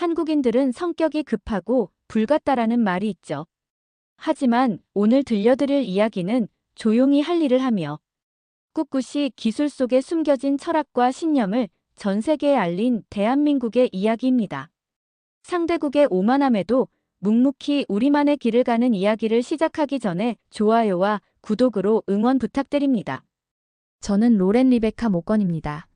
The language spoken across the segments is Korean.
한국인들은 성격이 급하고 불같다라는 말이 있죠. 하지만 오늘 들려드릴 이야기는 조용히 할 일을 하며 꿋꿋이 기술 속에 숨겨진 철학과 신념을 전 세계에 알린 대한민국의 이야기입니다. 상대국의 오만함에도 묵묵히 우리만의 길을 가는 이야기를 시작하기 전에 좋아요와 구독으로 응원 부탁드립니다. 저는 로렌 리베카 모건입니다.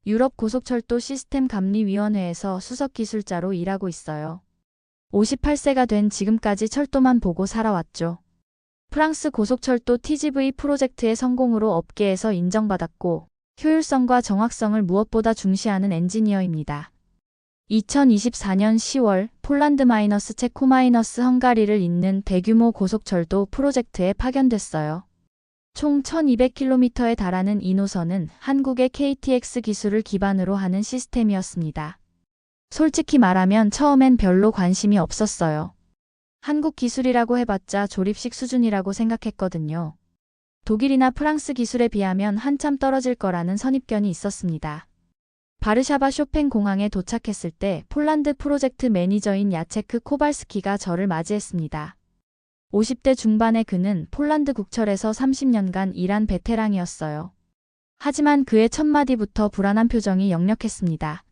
유럽 고속철도 시스템 감리위원회에서 수석 기술자로 일하고 있어요. 58세가 된 지금까지 철도만 보고 살아왔죠. 프랑스 고속철도 TGV 프로젝트의 성공으로 업계에서 인정받았고 효율성과 정확성을 무엇보다 중시하는 엔지니어입니다. 2024년 10월 폴란드 체코 헝가리를 잇는 대규모 고속철도 프로젝트에 파견됐어요. 총 1200km에 달하는 이 노선은 한국의 KTX 기술을 기반으로 하는 시스템이었습니다. 솔직히 말하면 처음엔 별로 관심이 없었어요. 한국 기술이라고 해봤자 조립식 수준이라고 생각했거든요. 독일이나 프랑스 기술에 비하면 한참 떨어질 거라는 선입견이 있었습니다. 바르샤바 쇼팽 공항에 도착했을 때 폴란드 프로젝트 매니저인 야체크 코발스키가 저를 맞이했습니다. 50대 중반의 그는 폴란드 국철에서 30년간 일한 베테랑이었어요. 하지만 그의 첫 마디부터 불안한 표정이 역력했습니다.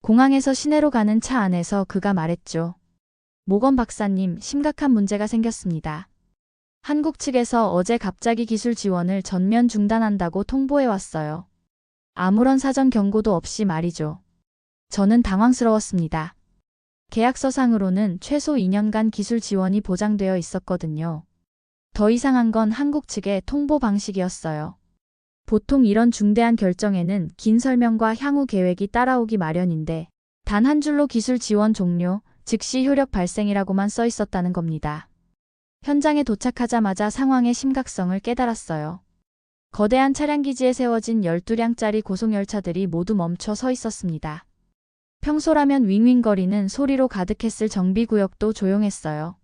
공항에서 시내로 가는 차 안에서 그가 말했죠. 모건 박사님, 심각한 문제가 생겼습니다. 한국 측에서 어제 갑자기 기술 지원을 전면 중단한다고 통보해왔어요. 아무런 사전 경고도 없이 말이죠. 저는 당황스러웠습니다. 계약서상으로는 최소 2년간 기술 지원이 보장되어 있었거든요. 더 이상한 건 한국 측의 통보 방식이었어요. 보통 이런 중대한 결정에는 긴 설명과 향후 계획이 따라오기 마련인데 단 한 줄로 기술 지원 종료, 즉시 효력 발생이라고만 써 있었다는 겁니다. 현장에 도착하자마자 상황의 심각성을 깨달았어요. 거대한 차량기지에 세워진 12량짜리 고속열차들이 모두 멈춰 서 있었습니다. 평소라면 윙윙거리는 소리로 가득했을 정비구역도 조용했어요.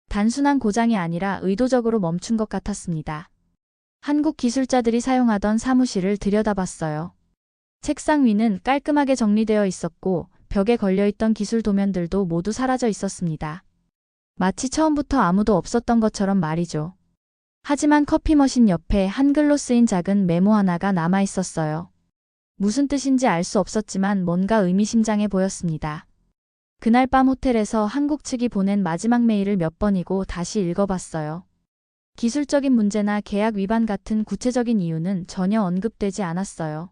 단순한 고장이 아니라 의도적으로 멈춘 것 같았습니다. 한국 기술자들이 사용하던 사무실을 들여다봤어요. 책상 위는 깔끔하게 정리되어 있었고 벽에 걸려있던 기술 도면들도 모두 사라져 있었습니다. 마치 처음부터 아무도 없었던 것처럼 말이죠. 하지만 커피 머신 옆에 한글로 쓰인 작은 메모 하나가 남아 있었어요. 무슨 뜻인지 알 수 없었지만 뭔가 의미심장해 보였습니다. 그날 밤 호텔에서 한국 측이 보낸 마지막 메일을 몇 번이고 다시 읽어봤어요. 기술적인 문제나 계약 위반 같은 구체적인 이유는 전혀 언급되지 않았어요.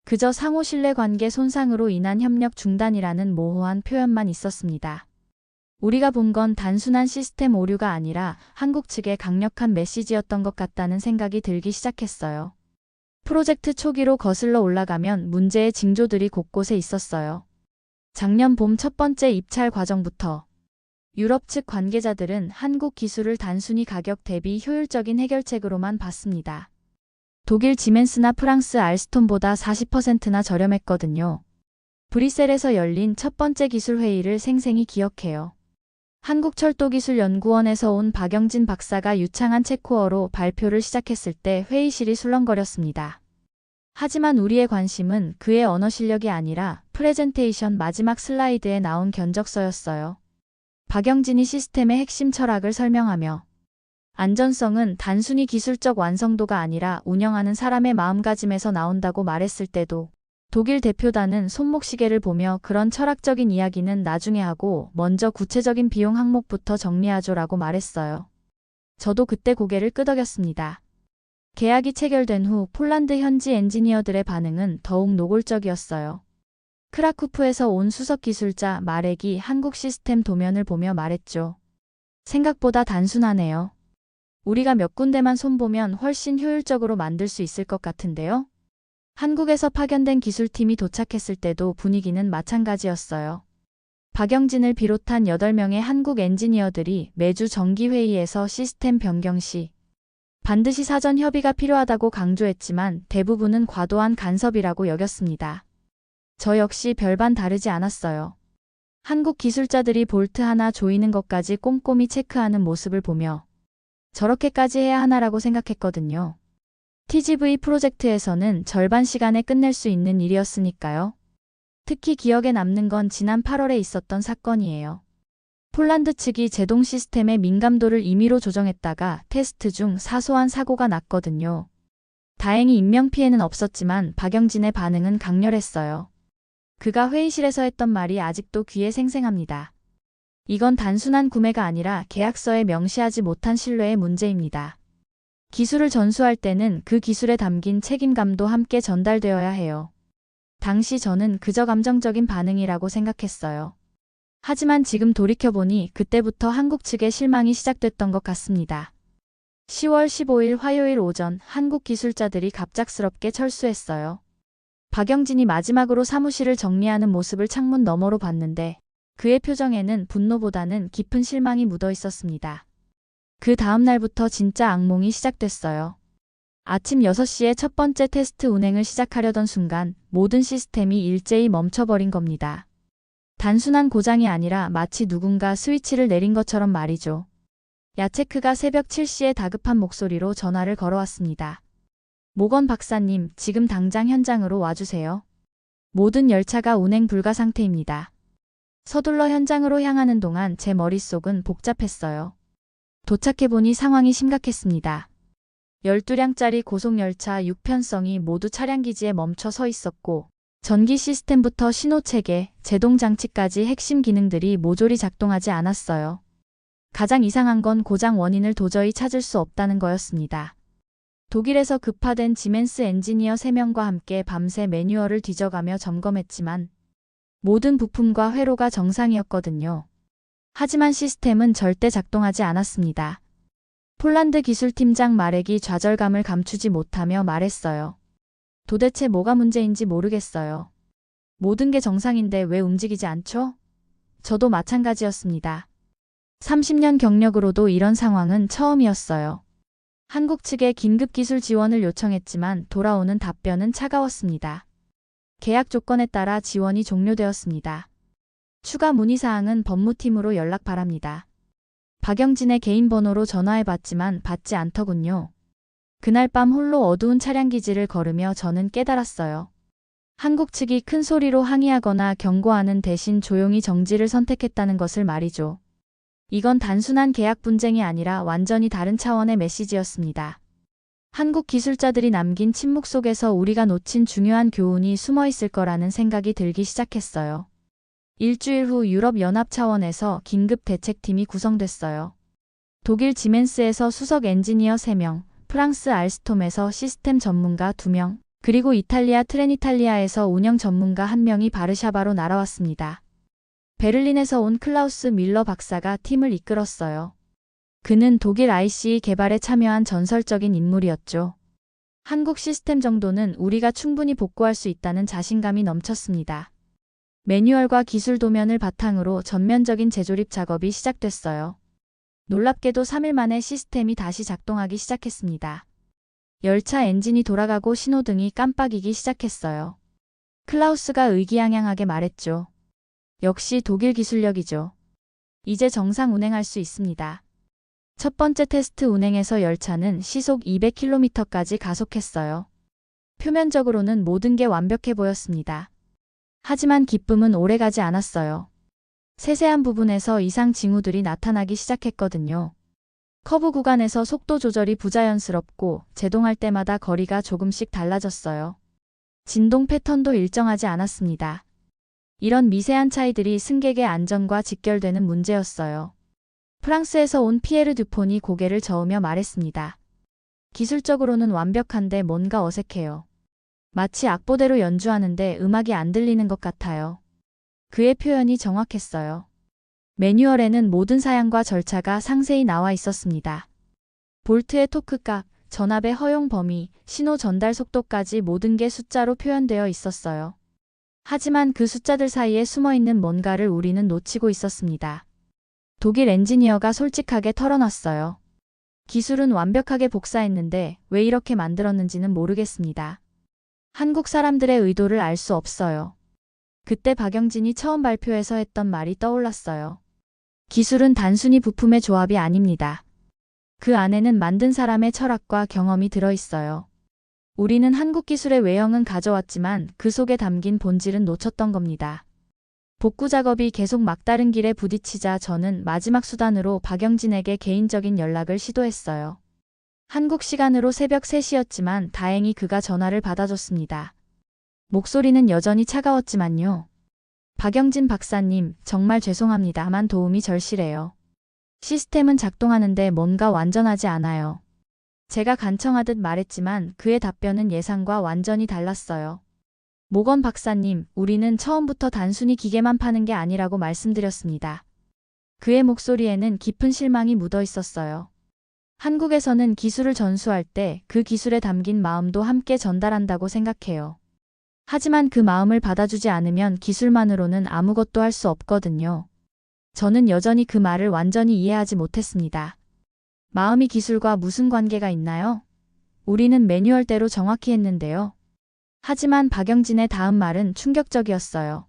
그저 상호 신뢰관계 손상으로 인한 협력 중단이라는 모호한 표현만 있었습니다. 우리가 본 건 단순한 시스템 오류가 아니라 한국 측의 강력한 메시지였던 것 같다는 생각이 들기 시작했어요. 프로젝트 초기로 거슬러 올라가면 문제의 징조들이 곳곳에 있었어요. 작년 봄 첫 번째 입찰 과정부터 유럽 측 관계자들은 한국 기술을 단순히 가격 대비 효율적인 해결책으로만 봤습니다. 독일 지멘스나 프랑스 알스톰보다 40%나 저렴했거든요. 브뤼셀에서 열린 첫 번째 기술 회의를 생생히 기억해요. 한국철도기술연구원에서 온 박영진 박사가 유창한 체코어로 발표를 시작했을 때 회의실이 술렁거렸습니다. 하지만 우리의 관심은 그의 언어 실력이 아니라 프레젠테이션 마지막 슬라이드에 나온 견적서였어요. 박영진이 시스템의 핵심 철학을 설명하며 안전성은 단순히 기술적 완성도가 아니라 운영하는 사람의 마음가짐에서 나온다고 말했을 때도 독일 대표단은 손목시계를 보며 그런 철학적인 이야기는 나중에 하고 먼저 구체적인 비용 항목부터 정리하죠라고 말했어요. 저도 그때 고개를 끄덕였습니다. 계약이 체결된 후 폴란드 현지 엔지니어들의 반응은 더욱 노골적이었어요. 크라쿠프에서 온 수석 기술자 마렉이 한국 시스템 도면을 보며 말했죠. 생각보다 단순하네요. 우리가 몇 군데만 손보면 훨씬 효율적으로 만들 수 있을 것 같은데요? 한국에서 파견된 기술팀이 도착했을 때도 분위기는 마찬가지였어요. 박영진을 비롯한 8명의 한국 엔지니어들이 매주 정기회의에서 시스템 변경 시 반드시 사전 협의가 필요하다고 강조했지만 대부분은 과도한 간섭이라고 여겼습니다. 저 역시 별반 다르지 않았어요. 한국 기술자들이 볼트 하나 조이는 것까지 꼼꼼히 체크하는 모습을 보며 저렇게까지 해야 하나라고 생각했거든요. TGV 프로젝트에서는 절반 시간에 끝낼 수 있는 일이었으니까요. 특히 기억에 남는 건 지난 8월에 있었던 사건이에요. 폴란드 측이 제동 시스템의 민감도를 임의로 조정했다가 테스트 중 사소한 사고가 났거든요. 다행히 인명피해는 없었지만 박영진의 반응은 강렬했어요. 그가 회의실에서 했던 말이 아직도 귀에 생생합니다. 이건 단순한 구매가 아니라 계약서에 명시하지 못한 신뢰의 문제입니다. 기술을 전수할 때는 그 기술에 담긴 책임감도 함께 전달되어야 해요. 당시 저는 그저 감정적인 반응이라고 생각했어요. 하지만 지금 돌이켜보니 그때부터 한국 측의 실망이 시작됐던 것 같습니다. 10월 15일 화요일 오전 한국 기술자들이 갑작스럽게 철수했어요. 박영진이 마지막으로 사무실을 정리하는 모습을 창문 너머로 봤는데 그의 표정에는 분노보다는 깊은 실망이 묻어 있었습니다. 그 다음 날부터 진짜 악몽이 시작됐어요. 아침 6시에 첫 번째 테스트 운행을 시작하려던 순간 모든 시스템이 일제히 멈춰버린 겁니다. 단순한 고장이 아니라 마치 누군가 스위치를 내린 것처럼 말이죠. 야체크가 새벽 7시에 다급한 목소리로 전화를 걸어왔습니다. 모건 박사님, 지금 당장 현장으로 와주세요. 모든 열차가 운행 불가 상태입니다. 서둘러 현장으로 향하는 동안 제 머릿속은 복잡했어요. 도착해보니 상황이 심각했습니다. 12량짜리 고속열차 6편성이 모두 차량기지에 멈춰 서 있었고 전기 시스템부터 신호체계, 제동장치까지 핵심 기능들이 모조리 작동하지 않았어요. 가장 이상한 건 고장 원인을 도저히 찾을 수 없다는 거였습니다. 독일에서 급파된 지멘스 엔지니어 3명과 함께 밤새 매뉴얼을 뒤져가며 점검했지만 모든 부품과 회로가 정상이었거든요. 하지만 시스템은 절대 작동하지 않았습니다. 폴란드 기술팀장 마렉이 좌절감을 감추지 못하며 말했어요. 도대체 뭐가 문제인지 모르겠어요. 모든 게 정상인데 왜 움직이지 않죠? 저도 마찬가지였습니다. 30년 경력으로도 이런 상황은 처음이었어요. 한국 측에 긴급 기술 지원을 요청했지만 돌아오는 답변은 차가웠습니다. 계약 조건에 따라 지원이 종료되었습니다. 추가 문의사항은 법무팀으로 연락 바랍니다. 박영진의 개인 번호로 전화해봤지만 받지 않더군요. 그날 밤 홀로 어두운 차량기지를 걸으며 저는 깨달았어요. 한국 측이 큰 소리로 항의하거나 경고하는 대신 조용히 정지를 선택했다는 것을 말이죠. 이건 단순한 계약 분쟁이 아니라 완전히 다른 차원의 메시지였습니다. 한국 기술자들이 남긴 침묵 속에서 우리가 놓친 중요한 교훈이 숨어 있을 거라는 생각이 들기 시작했어요. 일주일 후 유럽연합 차원에서 긴급 대책팀이 구성됐어요. 독일 지멘스에서 수석 엔지니어 3명, 프랑스 알스톰에서 시스템 전문가 2명, 그리고 이탈리아 트렌이탈리아에서 운영 전문가 1명이 바르샤바로 날아왔습니다. 베를린에서 온 클라우스 밀러 박사가 팀을 이끌었어요. 그는 독일 ICE 개발에 참여한 전설적인 인물이었죠. 한국 시스템 정도는 우리가 충분히 복구할 수 있다는 자신감이 넘쳤습니다. 매뉴얼과 기술 도면을 바탕으로 전면적인 재조립 작업이 시작됐어요. 놀랍게도 3일 만에 시스템이 다시 작동하기 시작했습니다. 열차 엔진이 돌아가고 신호등이 깜빡이기 시작했어요. 클라우스가 의기양양하게 말했죠. 역시 독일 기술력이죠. 이제 정상 운행할 수 있습니다. 첫 번째 테스트 운행에서 열차는 시속 200km까지 가속했어요. 표면적으로는 모든 게 완벽해 보였습니다. 하지만 기쁨은 오래가지 않았어요. 세세한 부분에서 이상 징후들이 나타나기 시작했거든요. 커브 구간에서 속도 조절이 부자연스럽고 제동할 때마다 거리가 조금씩 달라졌어요. 진동 패턴도 일정하지 않았습니다. 이런 미세한 차이들이 승객의 안전과 직결되는 문제였어요. 프랑스에서 온 피에르 듀폰이 고개를 저으며 말했습니다. 기술적으로는 완벽한데 뭔가 어색해요. 마치 악보대로 연주하는데 음악이 안 들리는 것 같아요. 그의 표현이 정확했어요. 매뉴얼에는 모든 사양과 절차가 상세히 나와 있었습니다. 볼트의 토크값, 전압의 허용 범위, 신호 전달 속도까지 모든 게 숫자로 표현되어 있었어요. 하지만 그 숫자들 사이에 숨어있는 뭔가를 우리는 놓치고 있었습니다. 독일 엔지니어가 솔직하게 털어놨어요. 기술은 완벽하게 복사했는데 왜 이렇게 만들었는지는 모르겠습니다. 한국 사람들의 의도를 알 수 없어요. 그때 박영진이 처음 발표해서 했던 말이 떠올랐어요. 기술은 단순히 부품의 조합이 아닙니다. 그 안에는 만든 사람의 철학과 경험이 들어있어요. 우리는 한국 기술의 외형은 가져왔지만 그 속에 담긴 본질은 놓쳤던 겁니다. 복구 작업이 계속 막다른 길에 부딪히자 저는 마지막 수단으로 박영진에게 개인적인 연락을 시도했어요. 한국 시간으로 새벽 3시였지만 다행히 그가 전화를 받아줬습니다. 목소리는 여전히 차가웠지만요. 박영진 박사님, 정말 죄송합니다만 도움이 절실해요. 시스템은 작동하는데 뭔가 완전하지 않아요. 제가 간청하듯 말했지만 그의 답변은 예상과 완전히 달랐어요. 모건 박사님, 우리는 처음부터 단순히 기계만 파는 게 아니라고 말씀드렸습니다. 그의 목소리에는 깊은 실망이 묻어 있었어요. 한국에서는 기술을 전수할 때 그 기술에 담긴 마음도 함께 전달한다고 생각해요. 하지만 그 마음을 받아주지 않으면 기술만으로는 아무것도 할 수 없거든요. 저는 여전히 그 말을 완전히 이해하지 못했습니다. 마음이 기술과 무슨 관계가 있나요? 우리는 매뉴얼대로 정확히 했는데요. 하지만 박영진의 다음 말은 충격적이었어요.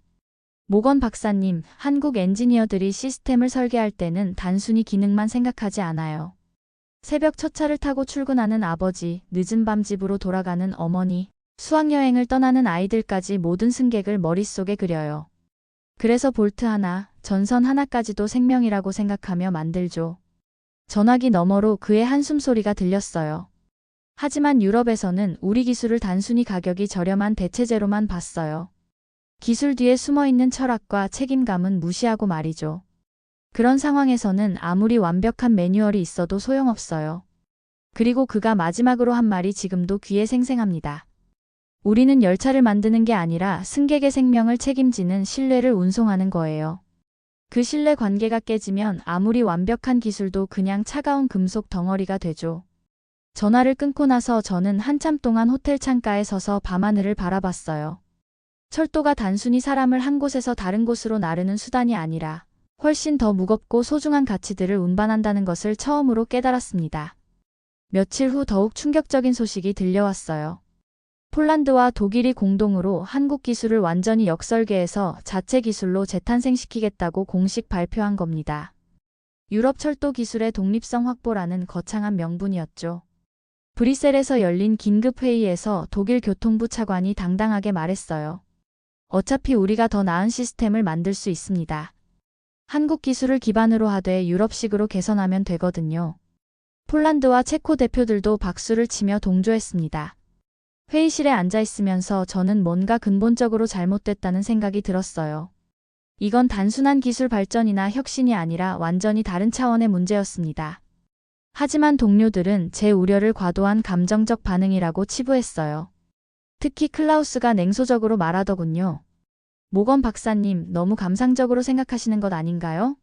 모건 박사님, 한국 엔지니어들이 시스템을 설계할 때는 단순히 기능만 생각하지 않아요. 새벽 첫 차를 타고 출근하는 아버지, 늦은 밤 집으로 돌아가는 어머니, 수학여행을 떠나는 아이들까지 모든 승객을 머릿속에 그려요. 그래서 볼트 하나, 전선 하나까지도 생명이라고 생각하며 만들죠. 전화기 너머로 그의 한숨 소리가 들렸어요. 하지만 유럽에서는 우리 기술을 단순히 가격이 저렴한 대체재로만 봤어요. 기술 뒤에 숨어있는 철학과 책임감은 무시하고 말이죠. 그런 상황에서는 아무리 완벽한 매뉴얼이 있어도 소용없어요. 그리고 그가 마지막으로 한 말이 지금도 귀에 생생합니다. 우리는 열차를 만드는 게 아니라 승객의 생명을 책임지는 신뢰를 운송하는 거예요. 그 신뢰 관계가 깨지면 아무리 완벽한 기술도 그냥 차가운 금속 덩어리가 되죠. 전화를 끊고 나서 저는 한참 동안 호텔 창가에 서서 밤하늘을 바라봤어요. 철도가 단순히 사람을 한 곳에서 다른 곳으로 나르는 수단이 아니라 훨씬 더 무겁고 소중한 가치들을 운반한다는 것을 처음으로 깨달았습니다. 며칠 후 더욱 충격적인 소식이 들려왔어요. 폴란드와 독일이 공동으로 한국 기술을 완전히 역설계해서 자체 기술로 재탄생시키겠다고 공식 발표한 겁니다. 유럽 철도 기술의 독립성 확보라는 거창한 명분이었죠. 브뤼셀에서 열린 긴급 회의에서 독일 교통부 차관이 당당하게 말했어요. 어차피 우리가 더 나은 시스템을 만들 수 있습니다. 한국 기술을 기반으로 하되 유럽식으로 개선하면 되거든요. 폴란드와 체코 대표들도 박수를 치며 동조했습니다. 회의실에 앉아 있으면서 저는 뭔가 근본적으로 잘못됐다는 생각이 들었어요. 이건 단순한 기술 발전이나 혁신이 아니라 완전히 다른 차원의 문제였습니다. 하지만 동료들은 제 우려를 과도한 감정적 반응이라고 치부했어요. 특히 클라우스가 냉소적으로 말하더군요. 모건 박사님, 너무 감상적으로 생각하시는 것 아닌가요?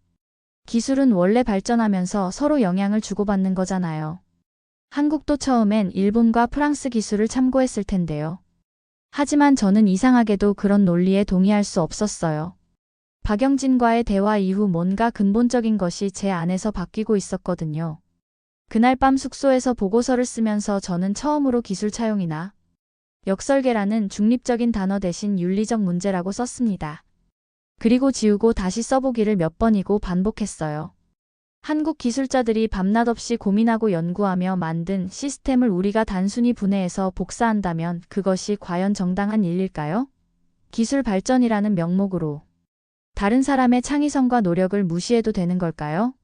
기술은 원래 발전하면서 서로 영향을 주고받는 거잖아요. 한국도 처음엔 일본과 프랑스 기술을 참고했을 텐데요. 하지만 저는 이상하게도 그런 논리에 동의할 수 없었어요. 박영진과의 대화 이후 뭔가 근본적인 것이 제 안에서 바뀌고 있었거든요. 그날 밤 숙소에서 보고서를 쓰면서 저는 처음으로 기술 차용이나 역설계라는 중립적인 단어 대신 윤리적 문제라고 썼습니다. 그리고 지우고 다시 써보기를 몇 번이고 반복했어요. 한국 기술자들이 밤낮 없이 고민하고 연구하며 만든 시스템을 우리가 단순히 분해해서 복사한다면 그것이 과연 정당한 일일까요? 기술 발전이라는 명목으로 다른 사람의 창의성과 노력을 무시해도 되는 걸까요?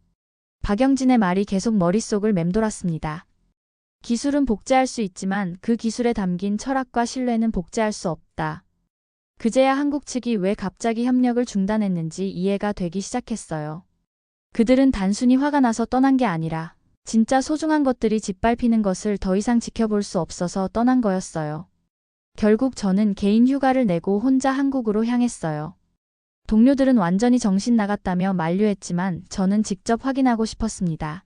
박영진의 말이 계속 머릿속을 맴돌았습니다. 기술은 복제할 수 있지만 그 기술에 담긴 철학과 신뢰는 복제할 수 없다. 그제야 한국 측이 왜 갑자기 협력을 중단했는지 이해가 되기 시작했어요. 그들은 단순히 화가 나서 떠난 게 아니라 진짜 소중한 것들이 짓밟히는 것을 더 이상 지켜볼 수 없어서 떠난 거였어요. 결국 저는 개인 휴가를 내고 혼자 한국으로 향했어요. 동료들은 완전히 정신 나갔다며 만류했지만 저는 직접 확인하고 싶었습니다.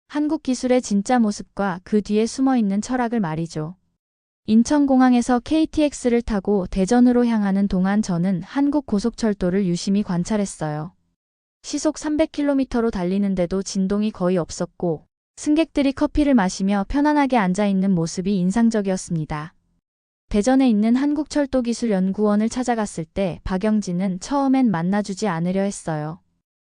한국 기술의 진짜 모습과 그 뒤에 숨어있는 철학을 말이죠. 인천공항에서 KTX를 타고 대전으로 향하는 동안 저는 한국 고속철도를 유심히 관찰했어요. 시속 300km로 달리는데도 진동이 거의 없었고 승객들이 커피를 마시며 편안하게 앉아있는 모습이 인상적이었습니다. 대전에 있는 한국철도기술연구원을 찾아갔을 때 박영진은 처음엔 만나주지 않으려 했어요.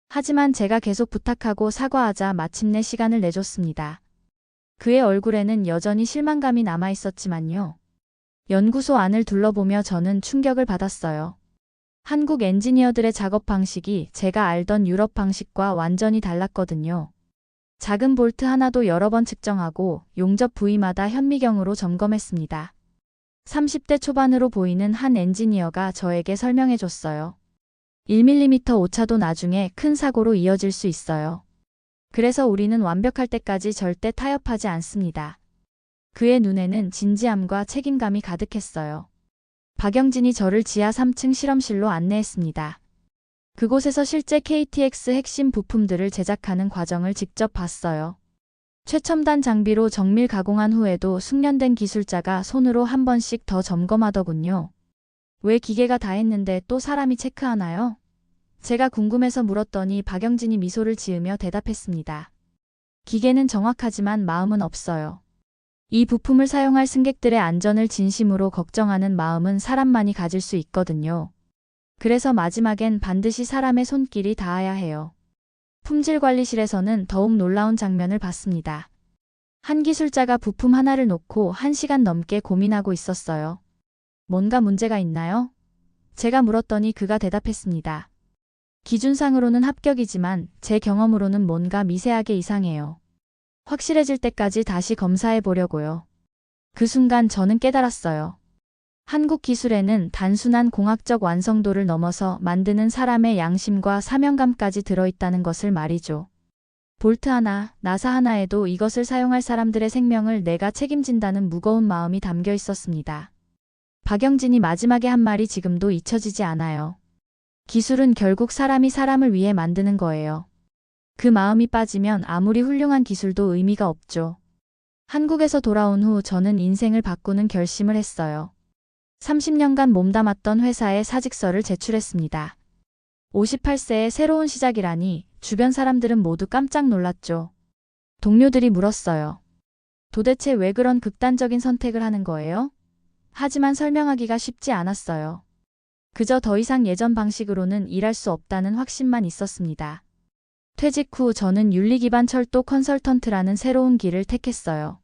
하지만 제가 계속 부탁하고 사과하자 마침내 시간을 내줬습니다. 그의 얼굴에는 여전히 실망감이 남아 있었지만요. 연구소 안을 둘러보며 저는 충격을 받았어요. 한국 엔지니어들의 작업 방식이 제가 알던 유럽 방식과 완전히 달랐거든요. 작은 볼트 하나도 여러 번 측정하고 용접 부위마다 현미경으로 점검했습니다. 30대 초반으로 보이는 한 엔지니어가 저에게 설명해 줬어요. 1mm 오차도 나중에 큰 사고로 이어질 수 있어요. 그래서 우리는 완벽할 때까지 절대 타협하지 않습니다. 그의 눈에는 진지함과 책임감이 가득했어요. 박영진이 저를 지하 3층 실험실로 안내했습니다. 그곳에서 실제 KTX 핵심 부품들을 제작하는 과정을 직접 봤어요. 최첨단 장비로 정밀 가공한 후에도 숙련된 기술자가 손으로 한 번씩 더 점검하더군요. 왜 기계가 다 했는데 또 사람이 체크하나요? 제가 궁금해서 물었더니 박영진이 미소를 지으며 대답했습니다. 기계는 정확하지만 마음은 없어요. 이 부품을 사용할 승객들의 안전을 진심으로 걱정하는 마음은 사람만이 가질 수 있거든요. 그래서 마지막엔 반드시 사람의 손길이 닿아야 해요. 품질관리실에서는 더욱 놀라운 장면을 봤습니다. 한 기술자가 부품 하나를 놓고 1시간 넘게 고민하고 있었어요. 뭔가 문제가 있나요? 제가 물었더니 그가 대답했습니다. 기준상으로는 합격이지만 제 경험으로는 뭔가 미세하게 이상해요. 확실해질 때까지 다시 검사해 보려고요. 그 순간 저는 깨달았어요. 한국 기술에는 단순한 공학적 완성도를 넘어서 만드는 사람의 양심과 사명감까지 들어있다는 것을 말이죠. 볼트 하나, 나사 하나에도 이것을 사용할 사람들의 생명을 내가 책임진다는 무거운 마음이 담겨 있었습니다. 박영진이 마지막에 한 말이 지금도 잊혀지지 않아요. 기술은 결국 사람이 사람을 위해 만드는 거예요. 그 마음이 빠지면 아무리 훌륭한 기술도 의미가 없죠. 한국에서 돌아온 후 저는 인생을 바꾸는 결심을 했어요. 30년간 몸담았던 회사에 사직서를 제출했습니다. 58세의 새로운 시작이라니 주변 사람들은 모두 깜짝 놀랐죠. 동료들이 물었어요. 도대체 왜 그런 극단적인 선택을 하는 거예요? 하지만 설명하기가 쉽지 않았어요. 그저 더 이상 예전 방식으로는 일할 수 없다는 확신만 있었습니다. 퇴직 후 저는 윤리기반 철도 컨설턴트라는 새로운 길을 택했어요.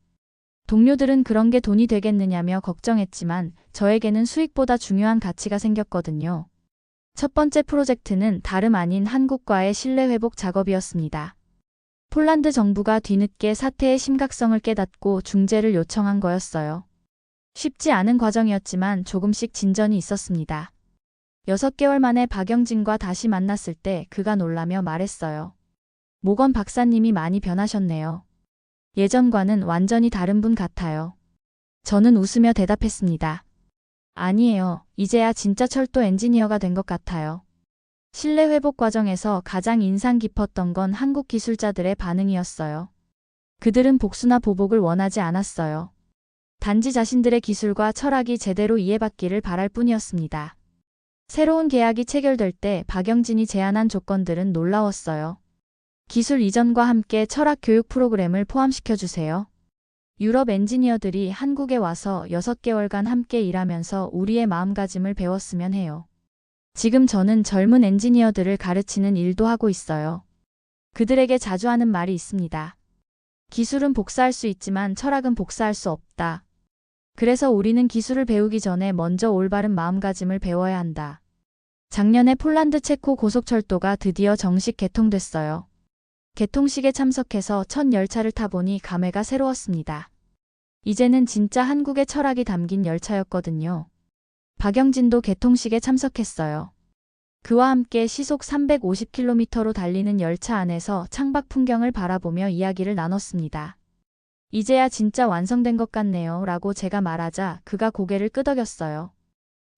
동료들은 그런 게 돈이 되겠느냐며 걱정했지만 저에게는 수익보다 중요한 가치가 생겼거든요. 첫 번째 프로젝트는 다름 아닌 한국과의 신뢰 회복 작업이었습니다. 폴란드 정부가 뒤늦게 사태의 심각성을 깨닫고 중재를 요청한 거였어요. 쉽지 않은 과정이었지만 조금씩 진전이 있었습니다. 6개월 만에 박영진과 다시 만났을 때 그가 놀라며 말했어요. 모건 박사님이 많이 변하셨네요. 예전과는 완전히 다른 분 같아요. 저는 웃으며 대답했습니다. 아니에요. 이제야 진짜 철도 엔지니어가 된 것 같아요. 신뢰 회복 과정에서 가장 인상 깊었던 건 한국 기술자들의 반응이었어요. 그들은 복수나 보복을 원하지 않았어요. 단지 자신들의 기술과 철학이 제대로 이해받기를 바랄 뿐이었습니다. 새로운 계약이 체결될 때 박영진이 제안한 조건들은 놀라웠어요. 기술 이전과 함께 철학 교육 프로그램을 포함시켜주세요. 유럽 엔지니어들이 한국에 와서 6개월간 함께 일하면서 우리의 마음가짐을 배웠으면 해요. 지금 저는 젊은 엔지니어들을 가르치는 일도 하고 있어요. 그들에게 자주 하는 말이 있습니다. 기술은 복사할 수 있지만 철학은 복사할 수 없다. 그래서 우리는 기술을 배우기 전에 먼저 올바른 마음가짐을 배워야 한다. 작년에 폴란드 체코 고속철도가 드디어 정식 개통됐어요. 개통식에 참석해서 첫 열차를 타보니 감회가 새로웠습니다. 이제는 진짜 한국의 철학이 담긴 열차였거든요. 박영진도 개통식에 참석했어요. 그와 함께 시속 350km로 달리는 열차 안에서 창밖 풍경을 바라보며 이야기를 나눴습니다. 이제야 진짜 완성된 것 같네요 라고 제가 말하자 그가 고개를 끄덕였어요.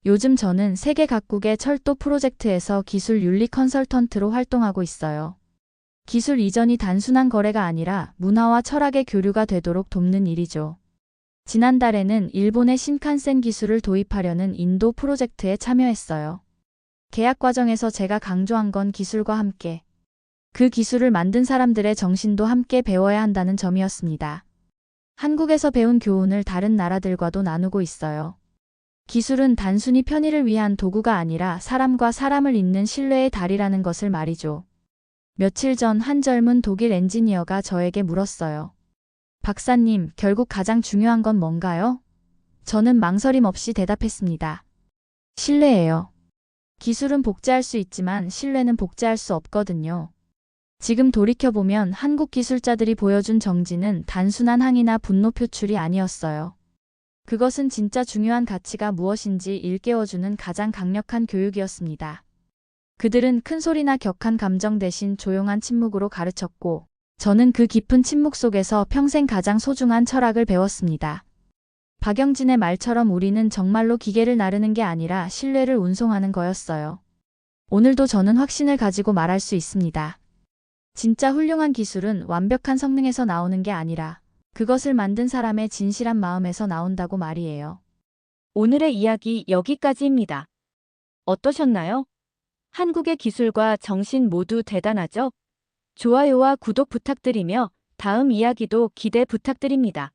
요즘 저는 세계 각국의 철도 프로젝트에서 기술 윤리 컨설턴트로 활동하고 있어요. 기술 이전이 단순한 거래가 아니라 문화와 철학의 교류가 되도록 돕는 일이죠. 지난달에는 일본의 신칸센 기술을 도입하려는 인도 프로젝트에 참여했어요. 계약 과정에서 제가 강조한 건 기술과 함께 그 기술을 만든 사람들의 정신도 함께 배워야 한다는 점이었습니다. 한국에서 배운 교훈을 다른 나라들과도 나누고 있어요. 기술은 단순히 편의를 위한 도구가 아니라 사람과 사람을 잇는 신뢰의 달이라는 것을 말이죠. 며칠 전 한 젊은 독일 엔지니어가 저에게 물었어요. 박사님, 결국 가장 중요한 건 뭔가요? 저는 망설임 없이 대답했습니다. 신뢰예요. 기술은 복제할 수 있지만 신뢰는 복제할 수 없거든요. 지금 돌이켜보면 한국 기술자들이 보여준 정지는 단순한 항의나 분노 표출이 아니었어요. 그것은 진짜 중요한 가치가 무엇인지 일깨워주는 가장 강력한 교육이었습니다. 그들은 큰 소리나 격한 감정 대신 조용한 침묵으로 가르쳤고, 저는 그 깊은 침묵 속에서 평생 가장 소중한 철학을 배웠습니다. 박영진의 말처럼 우리는 정말로 기계를 나르는 게 아니라 신뢰를 운송하는 거였어요. 오늘도 저는 확신을 가지고 말할 수 있습니다. 진짜 훌륭한 기술은 완벽한 성능에서 나오는 게 아니라 그것을 만든 사람의 진실한 마음에서 나온다고 말이에요. 오늘의 이야기 여기까지입니다. 어떠셨나요? 한국의 기술과 정신 모두 대단하죠? 좋아요와 구독 부탁드리며 다음 이야기도 기대 부탁드립니다.